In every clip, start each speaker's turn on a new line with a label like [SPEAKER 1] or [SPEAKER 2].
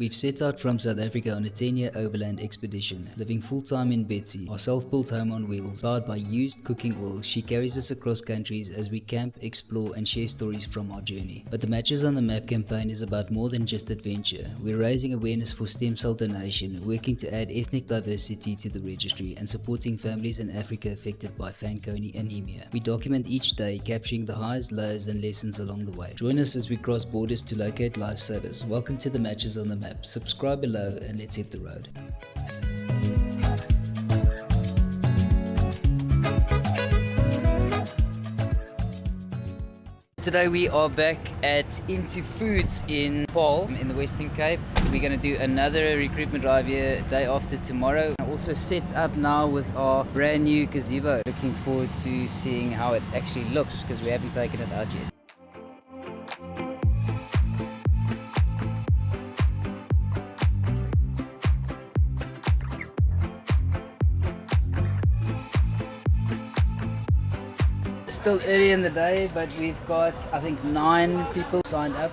[SPEAKER 1] We've set out from South Africa on a 10-year overland expedition, living full-time in Betsy, our self-built home on wheels. Powered by used cooking oil, she carries us across countries as we camp, explore and share stories from our journey. But the Matches on the Map campaign is about more than just adventure. We're raising awareness for stem cell donation, working to add ethnic diversity to the registry and supporting families in Africa affected by Fanconi anemia. We document each day, capturing the highs, lows and lessons along the way. Join us as we cross borders to locate lifesavers. Welcome to the Matches on the Map. Subscribe below and let's hit the road. Today we are back at Into Foods in Paarl in the Western Cape. We're going to do another recruitment drive here day after tomorrow. Also set up now with our brand new gazebo. Looking forward to seeing how it actually looks because we haven't taken it out yet. Still early in the day, but we've got, I think, 9 people signed up.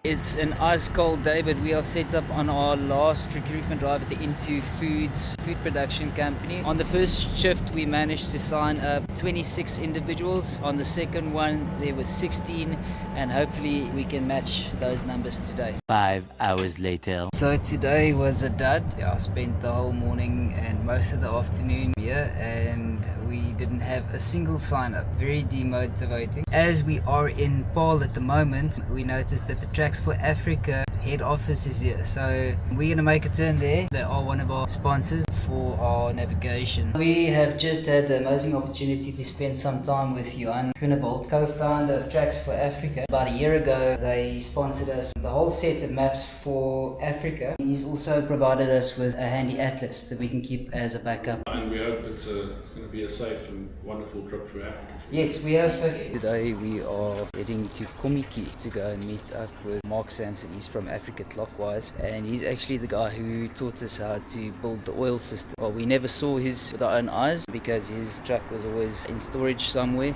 [SPEAKER 1] It's an ice cold day, but we are set up on our last recruitment drive at the Into Foods food production company. On the first shift, we managed to sign up 26 individuals. On the second one, there were 16, and hopefully we can match those numbers today.
[SPEAKER 2] 5 hours later.
[SPEAKER 1] So today was a dud. I spent the whole morning and most of the afternoon here, and we didn't have a single sign up. Very demotivating. As we are in Paarl at the moment, we noticed that the Tracks4Africa head office is here, so we're going to make a turn there. They are one of our sponsors for our navigation. We have just had the amazing opportunity to spend some time with Johan Groenewold, co-founder of Tracks4Africa. About a year ago, they sponsored us the whole set of maps for Africa. He's also provided us with a handy atlas that we can keep as a backup.
[SPEAKER 3] And we hope it's going to be a safe and wonderful trip through Africa.
[SPEAKER 1] Yes, we hope so too. Today we are heading to Kommetjie to go and meet up with Mark Sampson. He's from Africa Clockwise, and he's actually the guy who taught us how to build the oil system. Well, we never saw his with our own eyes because his truck was always in storage somewhere.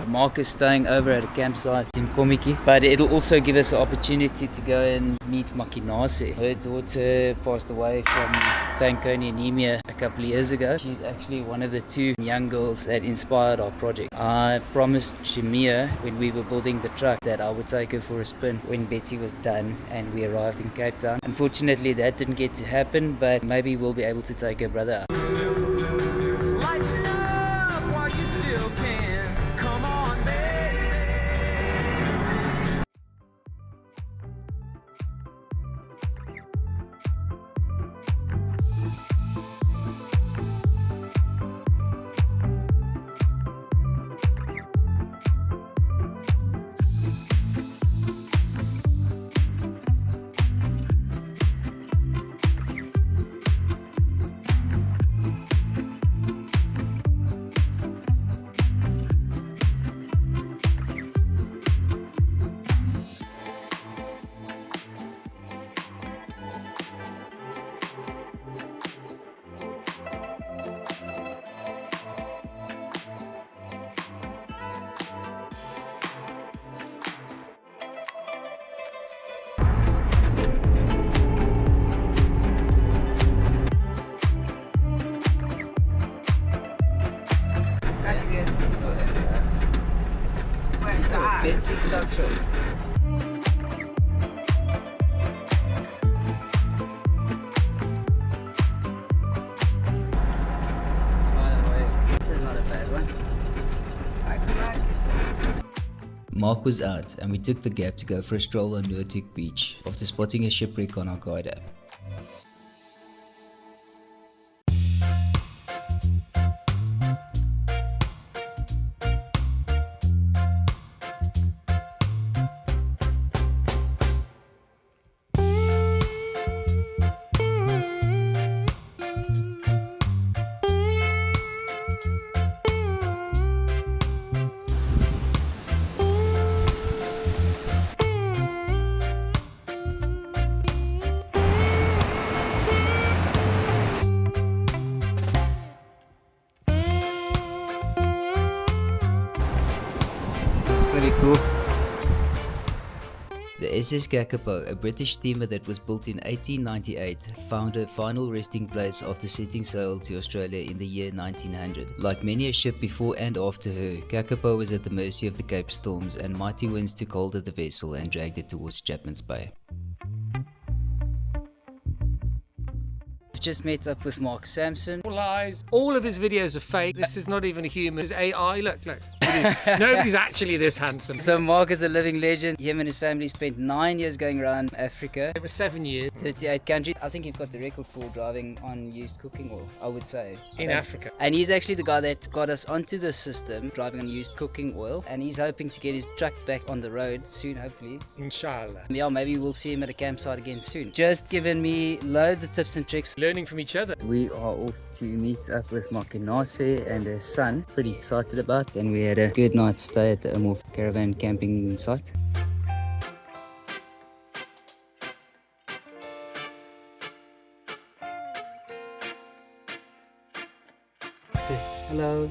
[SPEAKER 1] Mark is staying over at a campsite in Kommetjie, but it'll also give us the opportunity to go and meet Makinase. Her daughter passed away from Fanconi anemia a couple of years ago. She's actually one of the 2 young girls that inspired our project. I promised Shemia when we were building the truck that I would take her for a spin when Betsy was done and we arrived in Cape Town. Unfortunately that didn't get to happen, but maybe we'll be able to take her brother out.
[SPEAKER 4] Lighten up while you still can. Come on, baby.
[SPEAKER 1] Betsy's truck show. Smile away. This is not a bad one. Mark was out and we took the gap to go for a stroll on Noordhoek beach after spotting a shipwreck on our guide app. Pretty cool. The SS Kakapo, a British steamer that was built in 1898, found her final resting place after setting sail to Australia in the year 1900. Like many a ship before and after her, Kakapo was at the mercy of the Cape storms, and mighty winds took hold of the vessel and dragged it towards Chapman's Bay. I've just met up with Mark Sampson.
[SPEAKER 5] Lies. All of his videos are fake. This is not even a human. This is AI. Look. Nobody's actually this handsome.
[SPEAKER 1] So Mark is a living legend. Him and his family spent 9 years going around Africa.
[SPEAKER 5] It was 7 years
[SPEAKER 1] 38 countries. I think you've got the record for driving on used cooking oil, I would say.
[SPEAKER 5] in Africa.
[SPEAKER 1] And he's actually the guy that got us onto this system, driving on used cooking oil. And he's hoping to get his truck back on the road soon, hopefully.
[SPEAKER 5] Inshallah.
[SPEAKER 1] Yeah, maybe we'll see him at a campsite again soon. Just giving me loads of tips and tricks.
[SPEAKER 5] Learning from each other.
[SPEAKER 1] We are off to meet up with Makinase and her son. Pretty excited about, and we had a good night's stay at the Umhof caravan camping site. Hello.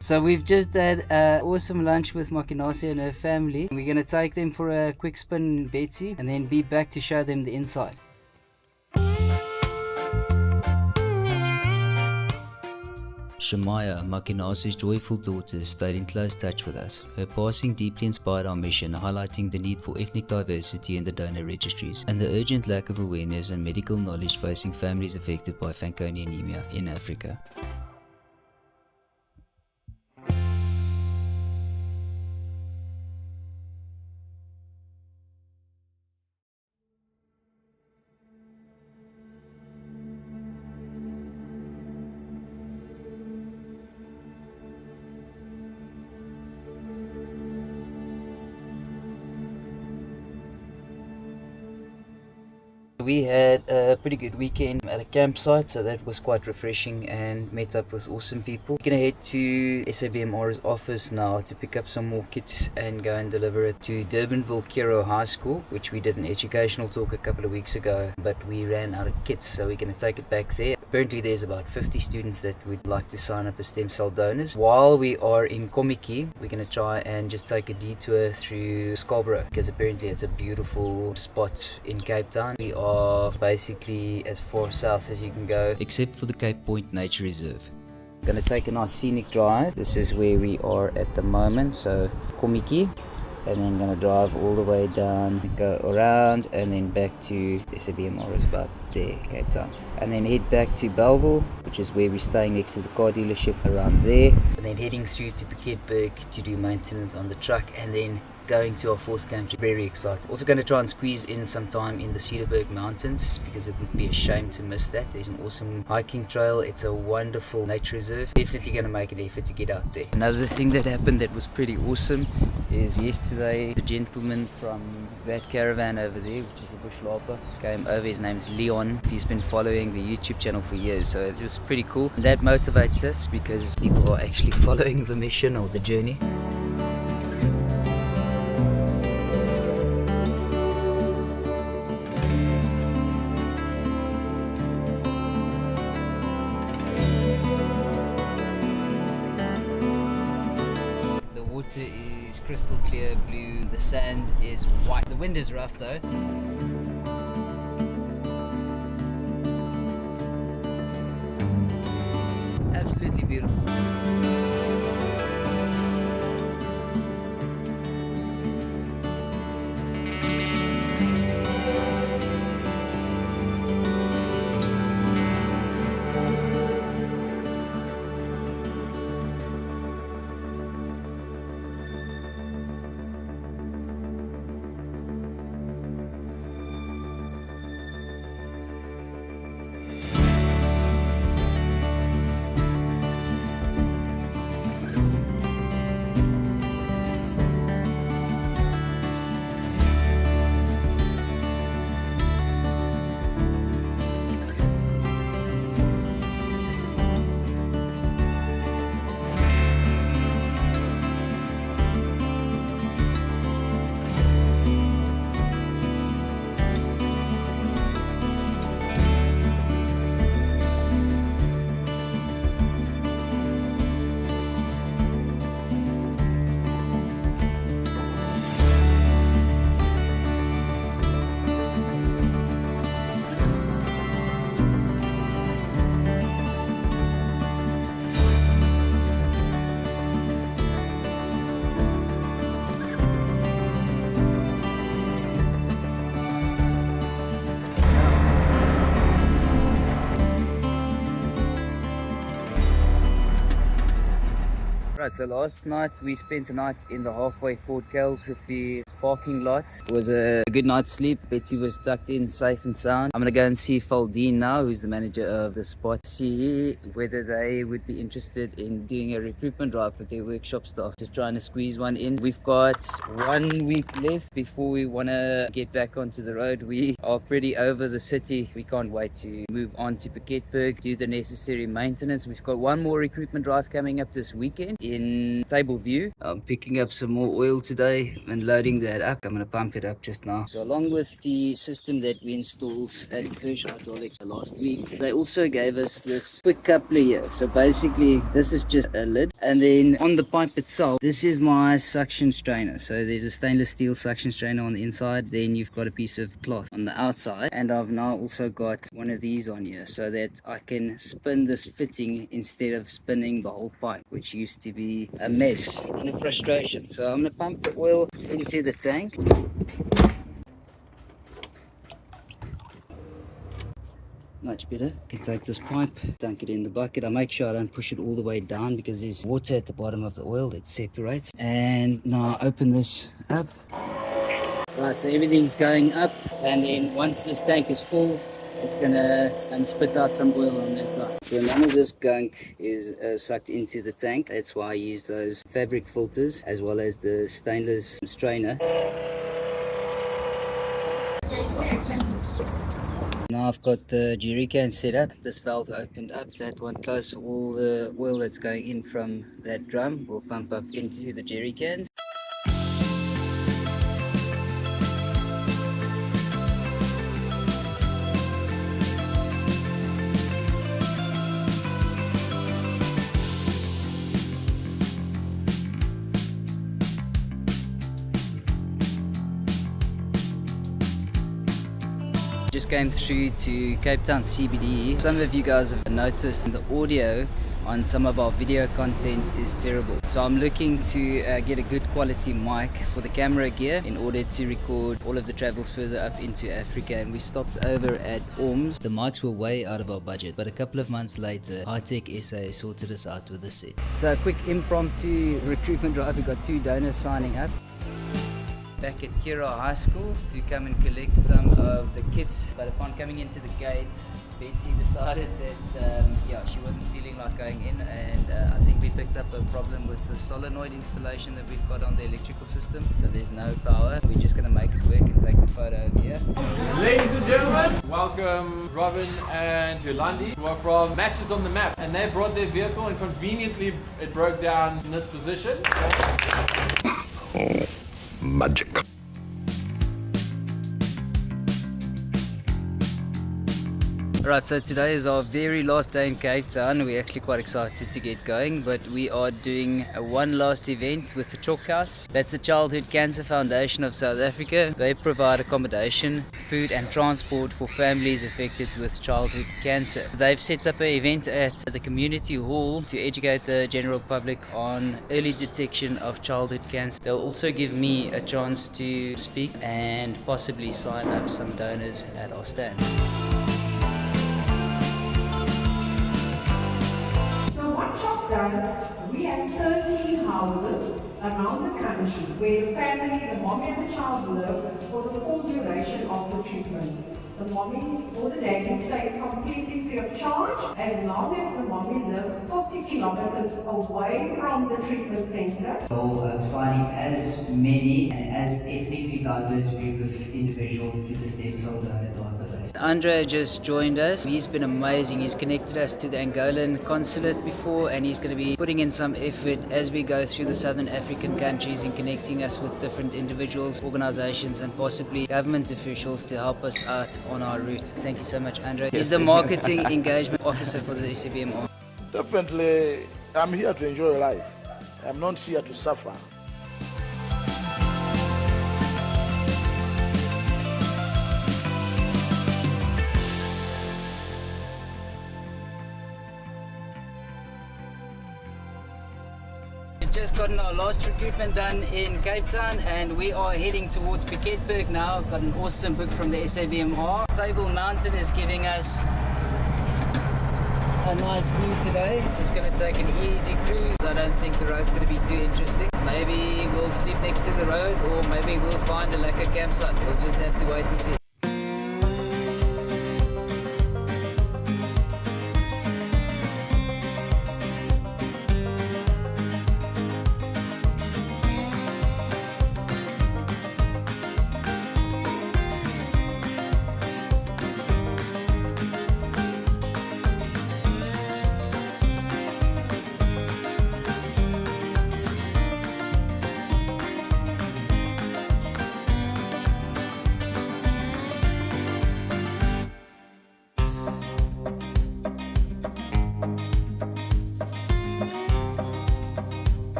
[SPEAKER 1] So we've just had an awesome lunch with Makinase and her family. We're going to take them for a quick spin in Betsy and then be back to show them the inside. Shemaya, Makinase's joyful daughter, stayed in close touch with us. Her passing deeply inspired our mission, highlighting the need for ethnic diversity in the donor registries and the urgent lack of awareness and medical knowledge facing families affected by Fanconi anemia in Africa. We had a pretty good weekend at a campsite, so that was quite refreshing and met up with awesome people. We're gonna head to SABMR's office now to pick up some more kits and go and deliver it to Durbanville Kero High School, which we did an educational talk a couple of weeks ago, but we ran out of kits, so we're gonna take it back there. Apparently there's about 50 students that would like to sign up as stem cell donors. While we are in Kommetjie, we're gonna try and just take a detour through Scarborough, because apparently it's a beautiful spot in Cape Town. We are basically as far south as you can go, except for the Cape Point Nature Reserve. Gonna take a nice scenic drive. This is where we are at the moment, so Kommetjie, and then gonna drive all the way down, go around, and then back to SABMR is about there, Cape Town, and then head back to Bellville, which is where we're staying next to the car dealership around there, and then heading through to Piketberg to do maintenance on the truck, and then going to our fourth country. Very excited. Also going to try and squeeze in some time in the Cederberg Mountains, because it would be a shame to miss that. There's an awesome hiking trail. It's a wonderful nature reserve. Definitely going to make an effort to get out there. Another thing that happened that was pretty awesome is yesterday the gentleman from that caravan over there, which is a bush larper, came over. His name's Leon. He's been following the YouTube channel for years, so it was pretty cool. And that motivates us because people are actually following the mission or the journey. The water is crystal clear blue, the sand is white. The wind is rough though. Absolutely beautiful. Right, so last night we spent the night in the halfway Fort Kelsrivier parking lot. It was a good night's sleep. Betsy was tucked in safe and sound. I'm gonna go and see Faldine now, who's the manager of the spot, see whether they would be interested in doing a recruitment drive with their workshop staff. Just trying to squeeze one in. We've got 1 week left before we want to get back onto the road. We are pretty over the city. We can't wait to move on to Piketberg, do the necessary maintenance. We've got one more recruitment drive coming up this weekend in Table View. I'm picking up some more oil today and loading that up. I'm going to pump it up just now. So along with the system that we installed at First Hydraulics last week, they also gave us this quick coupler here. So basically this is just a lid, and then on the pipe itself, this is my suction strainer. So there's a stainless steel suction strainer on the inside, then you've got a piece of cloth on the outside, and I've now also got one of these on here so that I can spin this fitting instead of spinning the whole pipe, which used to be a mess and a frustration. So I'm going to pump the oil into the tank. Much better. I can take this pipe, dunk it in the bucket. I make sure I don't push it all the way down because there's water at the bottom of the oil that separates. And now I open this up. Right, so everything's going up, and then once this tank is full, it's gonna spit out some oil on that side. So none of this gunk is sucked into the tank. That's why I use those fabric filters as well as the stainless strainer. Now I've got the jerry can set up. This valve opened up, that one closed. All the oil that's going in from that drum will pump up into the jerry cans. Just came through to Cape Town CBD. Some of you guys have noticed the audio on some of our video content is terrible. So I'm looking to get a good quality mic for the camera gear in order to record all of the travels further up into Africa. And we stopped over at Orms.
[SPEAKER 6] The mics were way out of our budget, but a couple of months later, Hi-Tec SA sorted us out with a set.
[SPEAKER 1] So a quick impromptu recruitment drive. We've got 2 donors signing up. Back at Kira High School to come and collect some of the kits, but upon coming into the gate, Betsy decided that she wasn't feeling like going in, and I think we picked up a problem with the solenoid installation that we've got on the electrical system, so there's no power. We're just going to make it work and take the photo over here.
[SPEAKER 7] Ladies and gentlemen, welcome Robin and Yolandi, who are from Matches on the Map, and they brought their vehicle and conveniently it broke down in this position.
[SPEAKER 8] Magic.
[SPEAKER 1] Right, so today is our very last day in Cape Town. We're actually quite excited to get going, but we are doing one last event with the Chalk House. That's the Childhood Cancer Foundation of South Africa. They provide accommodation, food and transport for families affected with childhood cancer. They've set up an event at the community hall to educate the general public on early detection of childhood cancer. They'll also give me a chance to speak and possibly sign up some donors at our stand.
[SPEAKER 9] We have 13 houses around the country where the family, the mommy and the child live for the full duration of the treatment. The mommy or the daddy stays completely free of charge as long as the mommy lives 50 kilometers away from the treatment center.
[SPEAKER 1] So signing as many and as ethnically diverse group of individuals to the stem cell donor database. Andre just joined us. He's been amazing. He's connected us to the Angolan consulate before, and he's going to be putting in some effort as we go through the southern African countries and connecting us with different individuals, organizations and possibly government officials to help us out on our route. Thank you so much, Andre. He's the marketing engagement officer for the SABMR.
[SPEAKER 8] Definitely, I'm here to enjoy life. I'm not here to suffer.
[SPEAKER 1] We've just gotten our last recruitment done in Cape Town and we are heading towards Piketberg now. Got an awesome book from the SABMR. Table Mountain is giving us a nice view today. Just gonna take an easy cruise. I don't think the road's gonna be too interesting. Maybe we'll sleep next to the road, or maybe we'll find a lekker campsite. We'll just have to wait and see.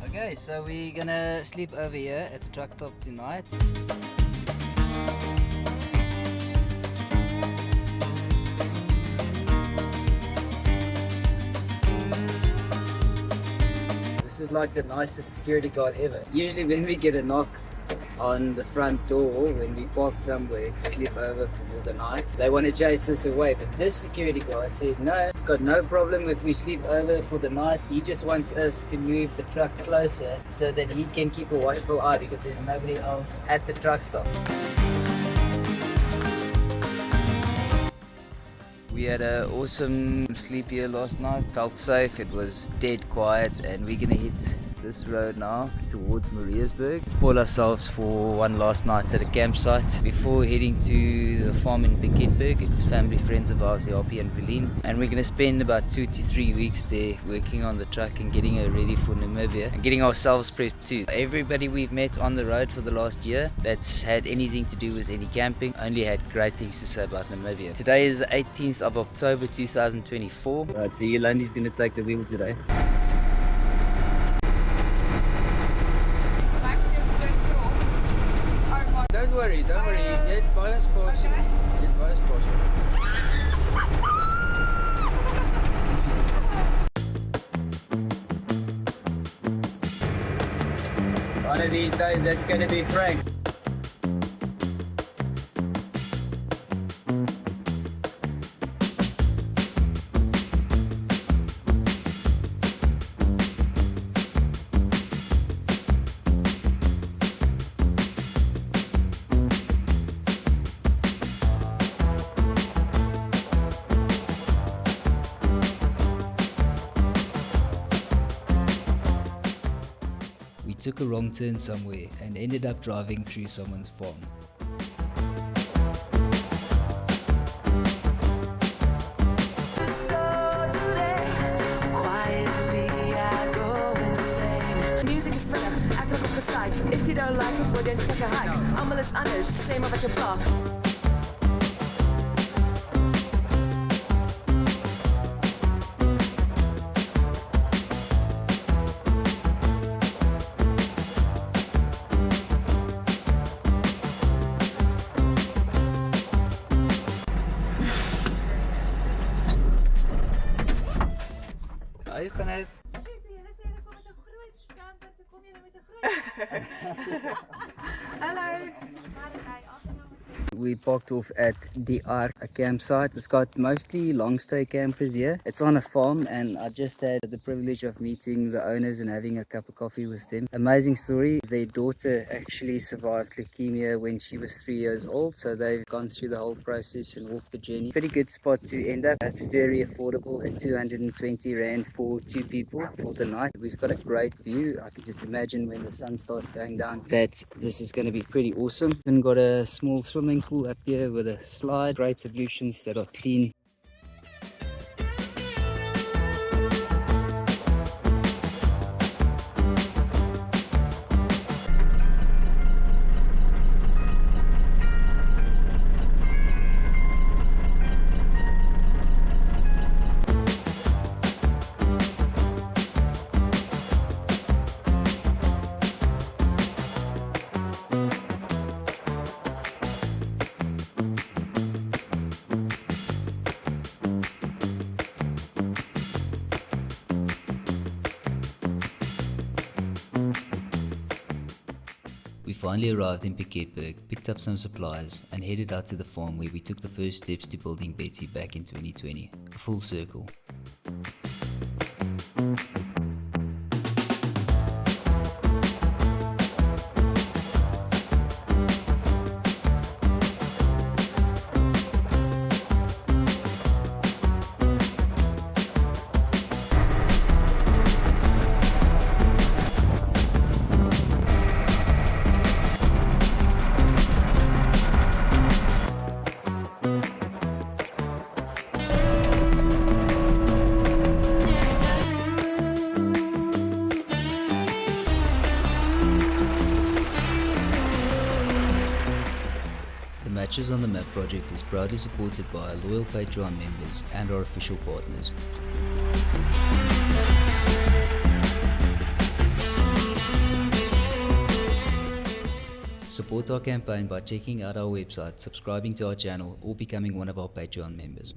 [SPEAKER 1] Okay, so we're gonna sleep over here at the truck stop tonight. This is like the nicest security guard ever. Usually when we get a knock on the front door when we park somewhere to sleep over for the night, they want to chase us away, but this security guard said no, it's got no problem if we sleep over for the night. He just wants us to move the truck closer so that he can keep a watchful eye because there's nobody else at the truck stop. We had an awesome sleep here last night, felt safe, it was dead quiet, and we're gonna hit this road now towards Maria's-Berg. Spoil ourselves for one last night at a campsite before heading to the farm in Piketberg. It's family friends of ours, Yapi and Velin, and we're going to spend about 2 to 3 weeks there working on the truck and getting it ready for Namibia and getting ourselves prepped too. Everybody we've met on the road for the last year that's had anything to do with any camping only had great things to say about Namibia. Today is the 18th of October 2024. Right, so Yolandi's going to take the wheel today. Don't worry, get by us caution. Get by us caution. One of these days that's going to be Frank.
[SPEAKER 6] Took a wrong turn somewhere and ended up driving through someone's farm.
[SPEAKER 10] If you don't like it, well then take a hike. Allemaal is anders, sê maar wat jy pla.
[SPEAKER 1] Hy gaan net
[SPEAKER 10] Hello.
[SPEAKER 1] We parked off at the Ark, a campsite. It's got mostly long stay campers here. It's on a farm and I just had the privilege of meeting the owners and having a cup of coffee with them. Amazing story. Their daughter actually survived leukemia when she was 3 years old, so they've gone through the whole process and walked the journey. Pretty good spot to end up. It's very affordable at 220 Rand for 2 people for the night. We've got a great view. I can just imagine when the sun starts going down that this is going to be pretty awesome. Then got a small swimming pool up here with a slide, great ablutions that are clean.
[SPEAKER 6] finally arrived in Piketberg, picked up some supplies, and headed out to the farm where we took the first steps to building Betsy back in 2020. A full circle. The Matches on the Map project is proudly supported by our loyal Patreon members and our official partners. Support our campaign by checking out our website, subscribing to our channel, or becoming one of our Patreon members.